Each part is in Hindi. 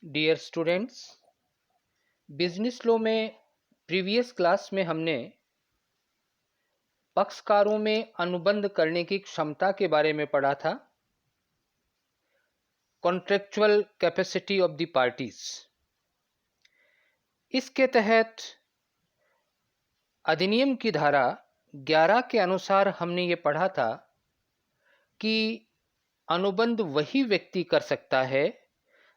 डियर स्टूडेंट्स, बिजनेस लॉ में प्रीवियस क्लास में हमने पक्षकारों में अनुबंध करने की क्षमता के बारे में पढ़ा था। Contractual capacity of the parties. इसके तहत अधिनियम की धारा 11 के अनुसार हमने ये पढ़ा था कि अनुबंध वही व्यक्ति कर सकता है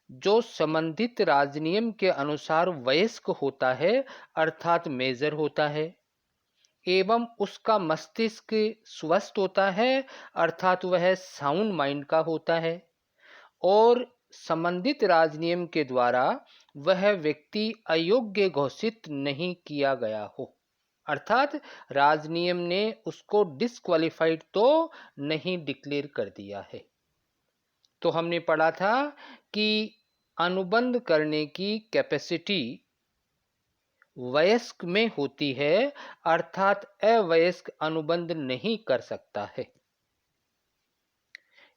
जो संबंधित राजनियम के अनुसार वयस्क होता है, अर्थात मेजर होता है, एवं उसका मस्तिष्क स्वस्थ होता है, अर्थात वह साउंड माइंड का होता है, और संबंधित राजनियम के द्वारा वह व्यक्ति अयोग्य घोषित नहीं किया गया हो, अर्थात राजनियम ने उसको डिस्क्वालिफाइड तो नहीं डिक्लेयर कर दिया है। तो हमने पढ़ा था कि अनुबंध करने की कैपेसिटी वयस्क में होती है, अर्थात अवयस्क अनुबंध नहीं कर सकता है।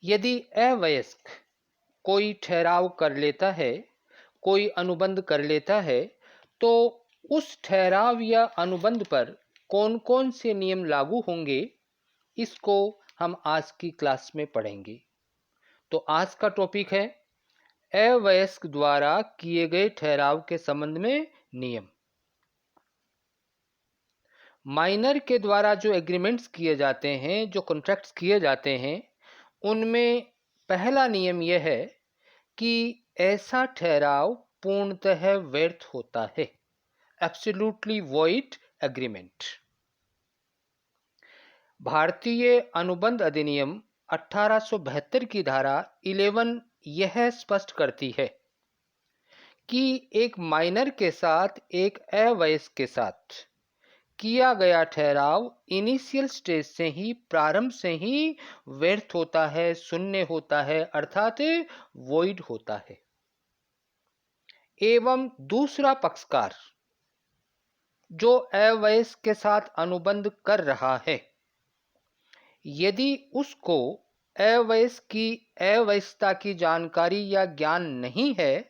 यदि अवयस्क कोई ठहराव कर लेता है, कोई अनुबंध कर लेता है, तो उस ठहराव या अनुबंध पर कौन कौन से नियम लागू होंगे, इसको हम आज की क्लास में पढ़ेंगे। तो आज का टॉपिक है अवयस्क द्वारा किए गए ठहराव के संबंध में नियम। माइनर के द्वारा जो एग्रीमेंट्स किए जाते हैं, जो कॉन्ट्रैक्ट्स किए जाते हैं, उनमें पहला नियम यह है कि ऐसा ठहराव पूर्णतः व्यर्थ होता है, एब्सोल्युटली वॉइड एग्रीमेंट। भारतीय अनुबंध अधिनियम 1872 की धारा 11 यह स्पष्ट करती है कि एक माइनर के साथ एक अवयस्क के साथ किया गया ठहराव इनिशियल स्टेज से ही, प्रारंभ से ही व्यर्थ होता है, शून्य होता है, अर्थात वॉइड होता है। एवं दूसरा पक्षकार जो अवयस्क के साथ अनुबंध कर रहा है, यदि उसको अवयस्क की अवयस्कता की जानकारी या ज्ञान नहीं है,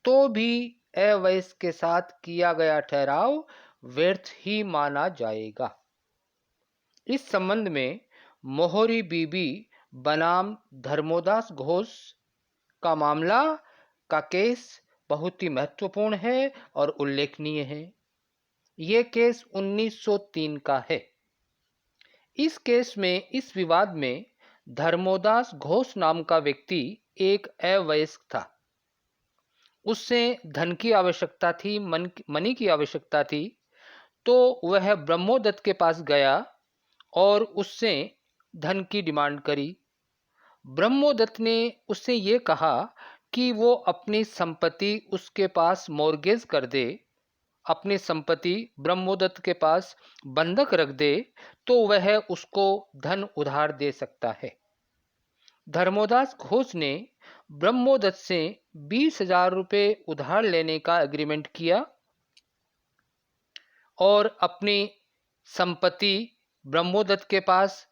तो भी अवयस्क के साथ किया गया ठहराव व्यर्थ ही माना जाएगा। इस संबंध में मोहरी बीबी बनाम धर्मोदास घोष का मामला का केस बहुत ही महत्वपूर्ण है और उल्लेखनीय है। यह केस 1903 का है। इस केस में, इस विवाद में धर्मोदास घोष नाम का व्यक्ति एक अवयस्क था। उससे धन की आवश्यकता थी, मनी की आवश्यकता थी। तो वह ब्रह्मोदत्त के पास गया और उससे धन की डिमांड करी। ब्रह्मोदत्त ने उससे ये कहा कि वो अपनी संपत्ति उसके पास मॉर्गेज कर दे, अपनी संपत्ति ब्रह्मोदत्त के पास बंधक रख दे, तो वह उसको धन उधार दे सकता है। धर्मोदास घोष ने ब्रह्मोदत्त से 20,000 रुपये उधार लेने का एग्रीमेंट किया और अपनी संपत्ति ब्रह्मोदत्त के पास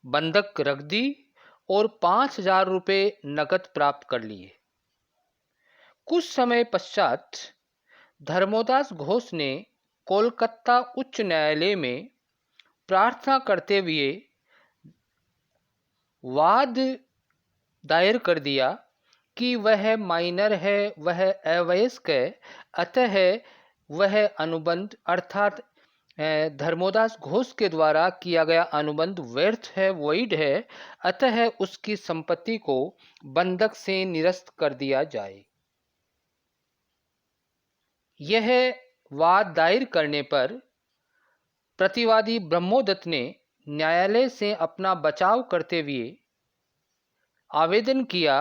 बंधक रख दी और 5,000 रुपये नकद प्राप्त कर लिए। कुछ समय पश्चात धर्मोदास घोष ने कोलकाता उच्च न्यायालय में प्रार्थना करते हुए वाद दायर कर दिया कि वह माइनर है, वह अवयस्क है, अतः वह अनुबंध अर्थात धर्मोदास घोष के द्वारा किया गया अनुबंध व्यर्थ है, वॉइड है, अतः उसकी संपत्ति को बंधक से निरस्त कर दिया जाए। यह वाद दायर करने पर प्रतिवादी ब्रह्मोदत्त ने न्यायालय से अपना बचाव करते हुए आवेदन किया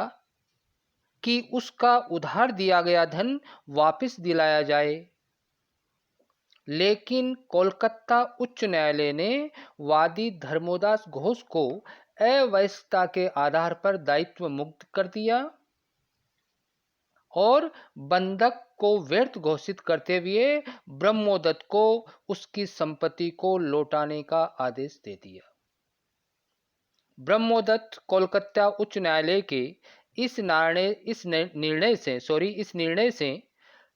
कि उसका उधार दिया गया धन वापस दिलाया जाए, लेकिन कोलकाता उच्च न्यायालय ने वादी धर्मोदास घोष को अवयस्कता के आधार पर दायित्व मुक्त कर दिया और बंधक को व्यर्थ घोषित करते हुए ब्रह्मोदत्त को उसकी संपत्ति को लौटाने का आदेश दे दिया। ब्रह्मोदत्त कोलकाता उच्च न्यायालय के इस निर्णय से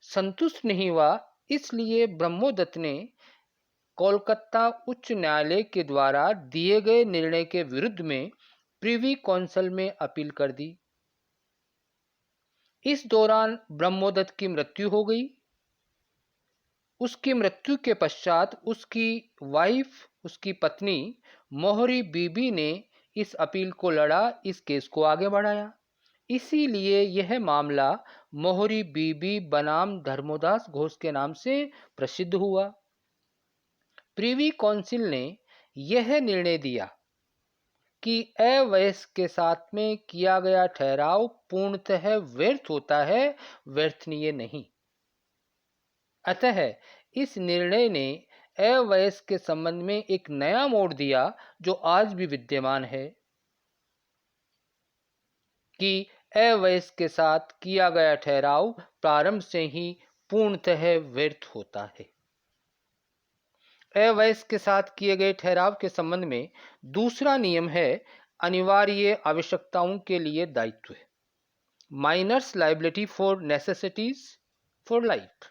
संतुष्ट नहीं हुआ, इसलिए ब्रह्मोदत्त ने कोलकाता उच्च न्यायालय के द्वारा दिए गए निर्णय के विरुद्ध में प्रिवी काउंसिल में अपील कर दी। इस दौरान ब्रह्मोदत्त की मृत्यु हो गई। उसकी मृत्यु के पश्चात उसकी पत्नी मोहरी बीबी ने इस अपील को लड़ा, इस केस को आगे बढ़ाया। इसीलिए यह मामला मोहरी बीबी बनाम धर्मोदास घोष के नाम से प्रसिद्ध हुआ। प्रिवी काउंसिल ने यह निर्णय दिया कि अवयस्क के साथ में किया गया ठहराव पूर्णतः व्यर्थ होता है, व्यर्थनीय नहीं। अतः इस निर्णय ने अवयस्क के संबंध में एक नया मोड़ दिया जो आज भी विद्यमान है कि अवयस्क के साथ किया गया ठहराव प्रारंभ से ही पूर्णतः व्यर्थ होता है। अवयस्क के साथ किए गए ठहराव के संबंध में दूसरा नियम है अनिवार्य आवश्यकताओं के लिए दायित्व, minors liability for necessities for life.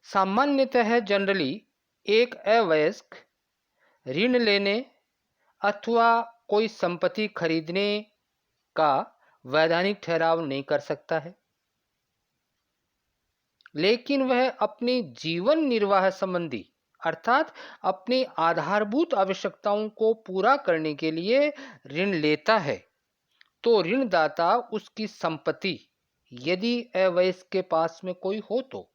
सामान्यतः जनरली एक अवयस्क ऋण लेने अथवा कोई संपत्ति खरीदने का वैधानिक ठहराव नहीं कर सकता है, लेकिन वह अपनी जीवन निर्वाह संबंधी अर्थात अपनी आधारभूत आवश्यकताओं को पूरा करने के लिए ऋण लेता है, तो ऋणदाता उसकी संपत्ति यदि अवयस्क के पास में कोई हो तो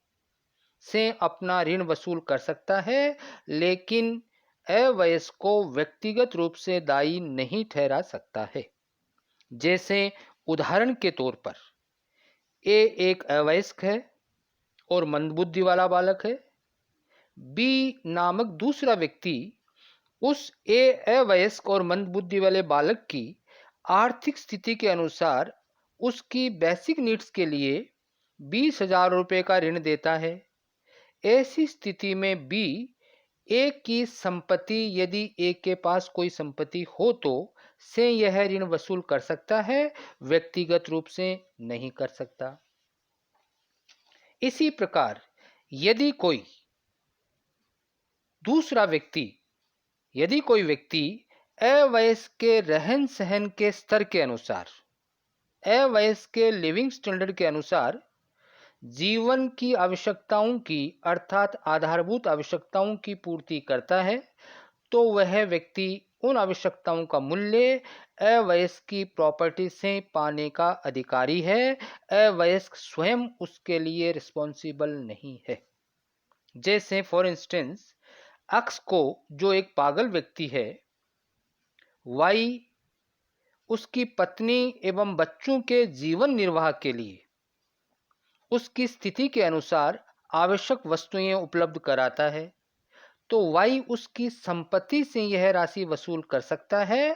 से अपना ऋण वसूल कर सकता है, लेकिन अवयस्क को व्यक्तिगत रूप से दायी नहीं ठहरा सकता है। जैसे उदाहरण के तौर पर ए एक अवयस्क है और मंदबुद्धि वाला बालक है। बी नामक दूसरा व्यक्ति उस ए अवयस्क और मंदबुद्धि वाले बालक की आर्थिक स्थिति के अनुसार उसकी बेसिक नीड्स के लिए 20,000 रुपये का ऋण देता है। ऐसी स्थिति में बी ए की संपत्ति यदि ए के पास कोई संपत्ति हो तो से यह ऋण वसूल कर सकता है, व्यक्तिगत रूप से नहीं कर सकता। इसी प्रकार यदि कोई व्यक्ति अवयस्क के रहन सहन के स्तर के अनुसार, अवयस्क के लिविंग स्टैंडर्ड के अनुसार जीवन की आवश्यकताओं की अर्थात आधारभूत आवश्यकताओं की पूर्ति करता है, तो वह व्यक्ति उन आवश्यकताओं का मूल्य अवयस्क की प्रॉपर्टी से पाने का अधिकारी है। अवयस्क स्वयं उसके लिए रिस्पॉन्सिबल नहीं है। जैसे फॉर इंस्टेंस एक्स को, जो एक पागल व्यक्ति है, वाई उसकी पत्नी एवं बच्चों के जीवन निर्वाह के लिए उसकी स्थिति के अनुसार आवश्यक वस्तुएं उपलब्ध कराता है, तो वाई उसकी संपत्ति से यह राशि वसूल कर सकता है,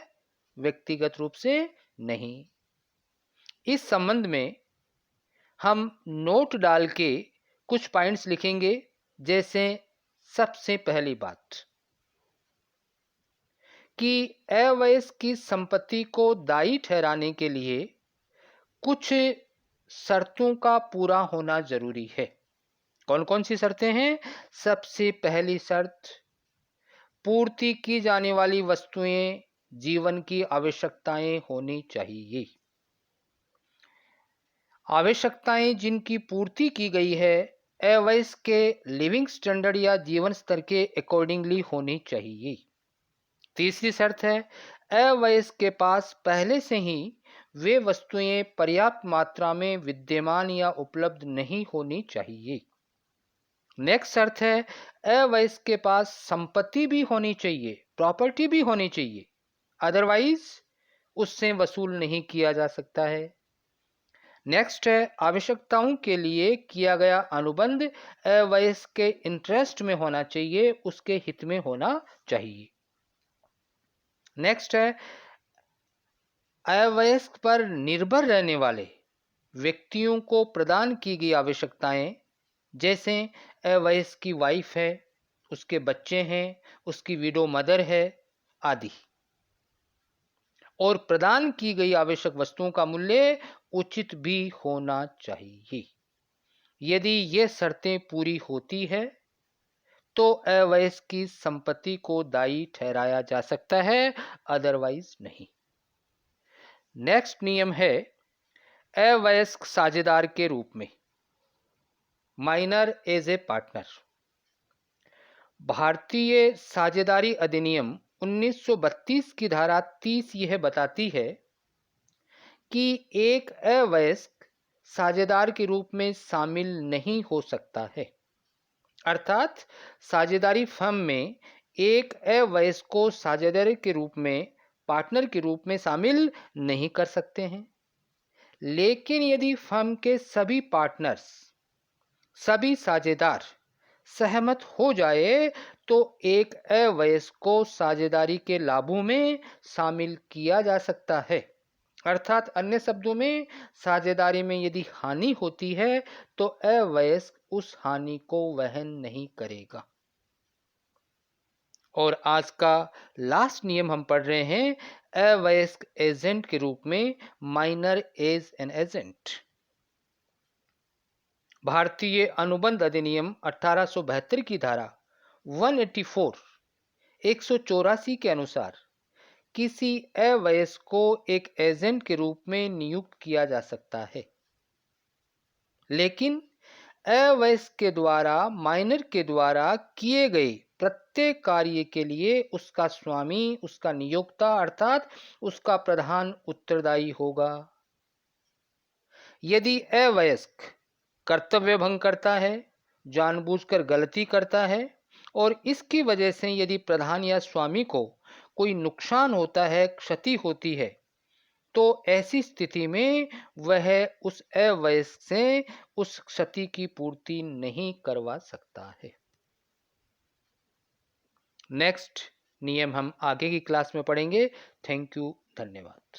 व्यक्तिगत रूप से नहीं। इस संबंध में हम नोट डाल के कुछ पॉइंट्स लिखेंगे। जैसे सबसे पहली बात कि अवयस्क की संपत्ति को दायी ठहराने के लिए कुछ शर्तों का पूरा होना जरूरी है। कौन कौन सी शर्तें हैं? सबसे पहली शर्त, पूर्ति की जाने वाली वस्तुएं जीवन की आवश्यकताएं होनी चाहिए। आवश्यकताएं जिनकी पूर्ति की गई है अवयस्क के लिविंग स्टैंडर्ड या जीवन स्तर के अकॉर्डिंगली होनी चाहिए। तीसरी शर्त है, अवयस्क के पास पहले से ही वे वस्तुएं पर्याप्त मात्रा में विद्यमान या उपलब्ध नहीं होनी चाहिए। नेक्स्ट शर्त है, अवयस्क के पास संपत्ति भी होनी चाहिए, प्रॉपर्टी भी होनी चाहिए, अदरवाइज उससे वसूल नहीं किया जा सकता है। नेक्स्ट है, आवश्यकताओं के लिए किया गया अनुबंध अवयस्क के इंटरेस्ट में होना चाहिए, उसके हित में होना चाहिए। नेक्स्ट है, अवयस्क पर निर्भर रहने वाले व्यक्तियों को प्रदान की गई आवश्यकताएं, जैसे अवयस्क की वाइफ है, उसके बच्चे हैं, उसकी विडो मदर है आदि। और प्रदान की गई आवश्यक वस्तुओं का मूल्य उचित भी होना चाहिए। यदि ये शर्तें पूरी होती है तो अवयस्क की संपत्ति को दायी ठहराया जा सकता है, अदरवाइज नहीं। नेक्स्ट नियम है अवयस्क साझेदार के रूप में, माइनर एज ए पार्टनर। भारतीय साझेदारी अधिनियम 1932 की धारा 30 यह बताती है कि एक अवयस्क साझेदार के रूप में शामिल नहीं हो सकता है। अर्थात साझेदारी फर्म में एक अवयस्क को साझेदार के रूप में, पार्टनर के रूप में शामिल नहीं कर सकते हैं। लेकिन यदि फर्म के सभी पार्टनर्स, सभी साझेदार सहमत हो जाए तो एक अवयस्क को साझेदारी के लाभों में शामिल किया जा सकता है। अर्थात अन्य शब्दों में, साझेदारी में यदि हानि होती है तो अवयस्क उस हानि को वहन नहीं करेगा। और आज का लास्ट नियम हम पढ़ रहे हैं अवयस्क एजेंट के रूप में, माइनर एज एन एजेंट। भारतीय अनुबंध अधिनियम 1872 की धारा 184 के अनुसार किसी अवयस्क को एक एजेंट के रूप में नियुक्त किया जा सकता है। लेकिन अवयस्क के द्वारा, माइनर के द्वारा किए गए प्रत्येक कार्य के लिए उसका स्वामी, उसका नियोक्ता अर्थात उसका प्रधान उत्तरदायी होगा। यदि अवयस्क कर्तव्य भंग करता है, जानबूझकर गलती करता है और इसकी वजह से यदि प्रधान या स्वामी को कोई नुकसान होता है, क्षति होती है, तो ऐसी स्थिति में वह उस अवयस्क से उस क्षति की पूर्ति नहीं करवा सकता है। नेक्स्ट नियम हम आगे की क्लास में पढ़ेंगे। थैंक यू, धन्यवाद।